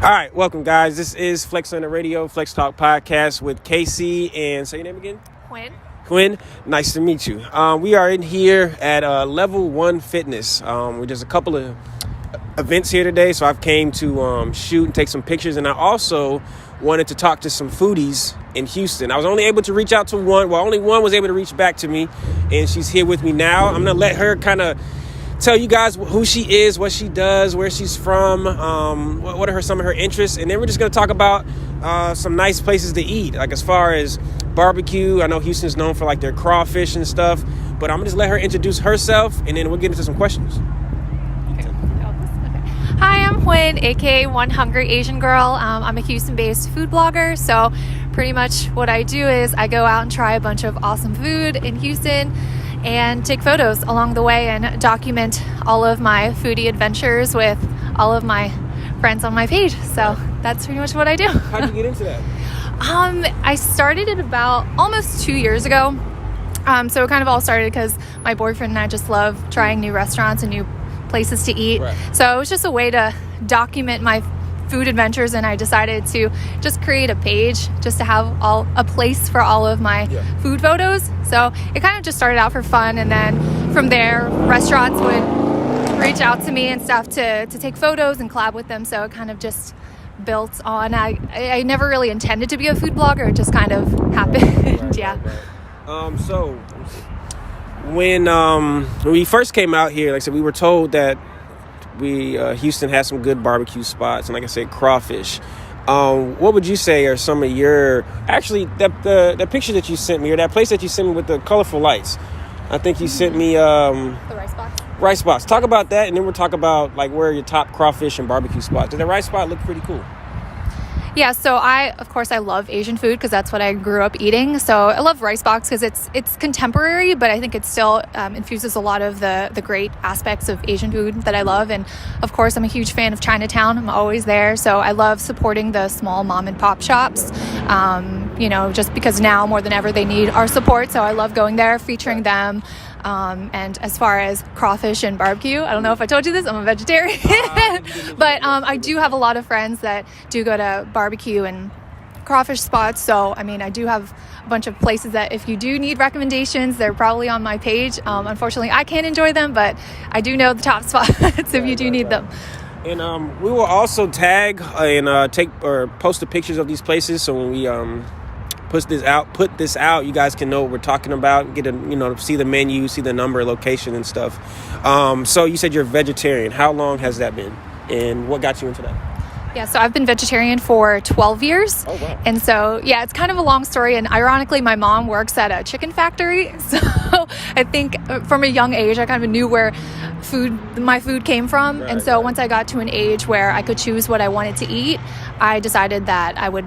All right, welcome, guys. This is Flexlanta Radio, Flex Talk Podcast with Casey and say your name again? Quinn, nice to meet you. We are in here at Level 1 Fitness. There's a couple of events here today, so I've came to shoot and take some pictures, and I also wanted to talk to some foodies in Houston. I was only able to reach out to one. Well, only one was able to reach back to me, and she's here with me now. I'm going to let her kind of tell you guys who she is, what she does, where she's from, what are some of her interests, and then we're just going to talk about some nice places to eat, like as far as barbecue. I know Houston's known for like their crawfish and stuff, but I'm going to just let her introduce herself, and then we'll get into some questions. Okay. Hi, I'm Quinn, aka One Hungry Asian Girl. I'm a Houston-based food blogger, so pretty much what I do is I go out and try a bunch of awesome food in Houston and take photos along the way and document all of my foodie adventures with all of my friends on my page. So that's pretty much what I do. How did you get into that? I started it about almost 2 years ago. So it kind of all started because my boyfriend and I just love trying new restaurants and new places to eat. Right. So it was just a way to document my food adventures, and I decided to just create a page just to have a place for all of my food photos. So it kind of just started out for fun, and then from there restaurants would reach out to me and stuff to take photos and collab with them. So it kind of just built on. I never really intended to be a food blogger. It just kind of happened. Right. So when we first came out here, like I said, we were told that Houston has some good barbecue spots, and like I said, crawfish. What would you say are some of your, actually the picture that you sent me, or that place that you sent me with the colorful lights? I think you sent me the rice box. Rice box. Talk about that, and then we'll talk about like where are your top crawfish and barbecue spots. Does the rice spot look pretty cool? Yeah, so I love Asian food because that's what I grew up eating. So I love Rice Box because it's contemporary, but I think it still infuses a lot of the great aspects of Asian food that I love. And of course, I'm a huge fan of Chinatown. I'm always there. So I love supporting the small mom and pop shops, just because now more than ever they need our support. So I love going there, featuring them. And as far as crawfish and barbecue, I don't know if I told you this, I'm a vegetarian, but I do have a lot of friends that do go to barbecue and crawfish spots. So, I do have a bunch of places that if you do need recommendations, they're probably on my page. Unfortunately, I can't enjoy them, but I do know the top spots if you do need them. And we will also tag and take or post the pictures of these places. So when we put this out, you guys can know what we're talking about, get see the menu, see the number, location and stuff. So you said you're a vegetarian. How long has that been, and what got you into that? Yeah, so I've been vegetarian for 12 years. Oh, wow. And so, yeah, it's kind of a long story. And ironically, my mom works at a chicken factory. So I think from a young age, I kind of knew where my food came from. Right, and so once I got to an age where I could choose what I wanted to eat, I decided that I would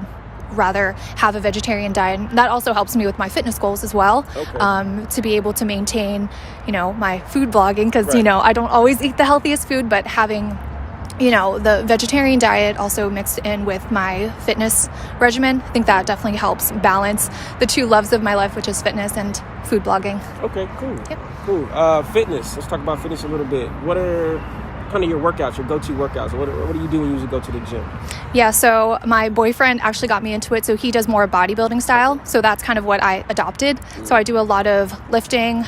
rather have a vegetarian diet. That also helps me with my fitness goals as well. Okay. To be able to maintain, my food blogging, because, right. I don't always eat the healthiest food, but having, the vegetarian diet also mixed in with my fitness regimen, I think that definitely helps balance the two loves of my life, which is fitness and food blogging. Okay, cool. Yep. Cool. Fitness. Let's talk about fitness a little bit. What are kind of your workouts, your go-to workouts? What do you do when you usually go to the gym? Yeah, so my boyfriend actually got me into it. So he does more bodybuilding style. So that's kind of what I adopted. Mm-hmm. So I do a lot of lifting,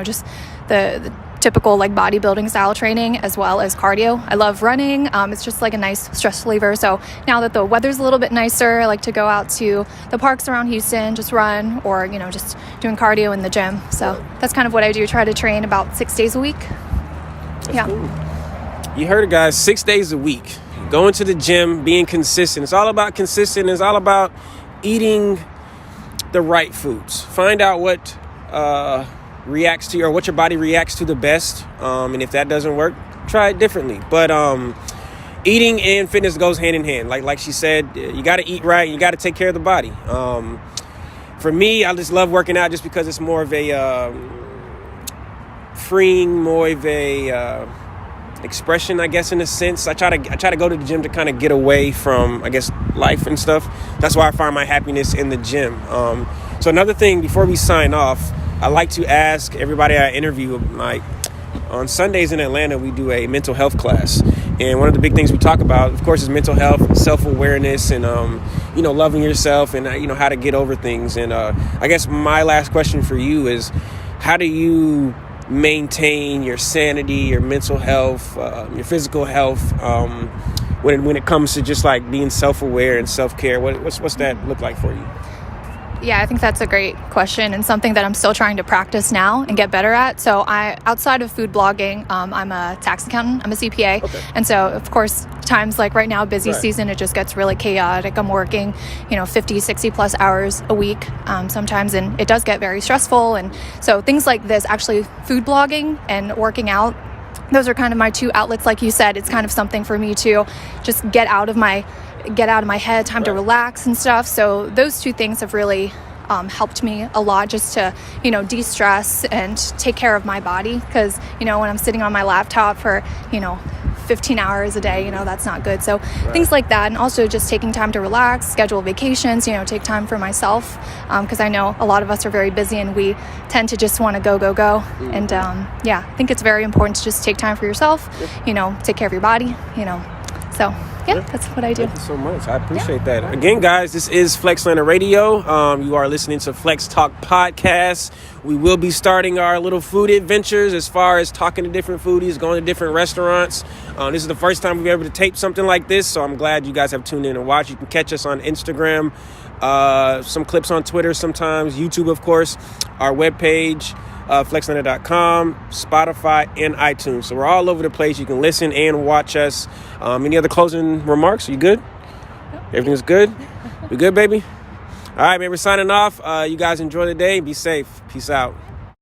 just the typical like bodybuilding style training, as well as cardio. I love running. It's just like a nice stress reliever. So now that the weather's a little bit nicer, I like to go out to the parks around Houston, just run, or, just doing cardio in the gym. So that's kind of what I do. Try to train about 6 days a week. That's cool. You heard it, guys. 6 days a week. Going to the gym, being consistent. It's all about consistent. It's all about eating the right foods. Find out what reacts to you, or what your body reacts to the best. And if that doesn't work, try it differently. But eating and fitness goes hand in hand. Like she said, you got to eat right. You got to take care of the body. For me, I just love working out just because it's more of a freeing, more of a expression, I guess, in a sense. I try to go to the gym to kind of get away from, I guess, life and stuff. That's why I find my happiness in the gym. So another thing, before we sign off, I like to ask everybody I interview, like, on Sundays in Atlanta, we do a mental health class. And one of the big things we talk about, of course, is mental health, self-awareness, and, loving yourself, and, how to get over things. And I guess my last question for you is, how do you maintain your sanity, your mental health, your physical health, when it comes to just like being self-aware and self-care? What's that look like for you? Yeah, I think that's a great question and something that I'm still trying to practice now and get better at. So outside of food blogging, I'm a tax accountant, I'm a CPA. Okay. And so, of course, times like right now, busy season, it just gets really chaotic. I'm working, 50, 60 plus hours a week sometimes, and it does get very stressful. And so things like this, actually food blogging and working out, those are kind of my two outlets. Like you said, it's kind of something for me to just get out of my head, time to relax and stuff. So those two things have really helped me a lot, just to, de-stress and take care of my body. Because, when I'm sitting on my laptop for, 15 hours a day, that's not good. So things like that. And also just taking time to relax, schedule vacations, take time for myself. Because I know a lot of us are very busy and we tend to just want to go. Mm-hmm. And I think it's very important to just take time for yourself, take care of your body, So that's what I do. Thank you so much. I appreciate that. Again, guys, this is Flexlanta Radio. You are listening to Flex Talk Podcast. We will be starting our little food adventures as far as talking to different foodies, going to different restaurants. This is the first time we've been able to tape something like this, so I'm glad you guys have tuned in and watched. You can catch us on Instagram, some clips on Twitter sometimes, YouTube, of course, our webpage, flexlanta.com, Spotify, and iTunes. So we're all over the place. You can listen and watch us. Any other closing remarks? Are you good? Everything's good? We good, baby? All right, man, we're signing off. You guys enjoy the day. Be safe. Peace out.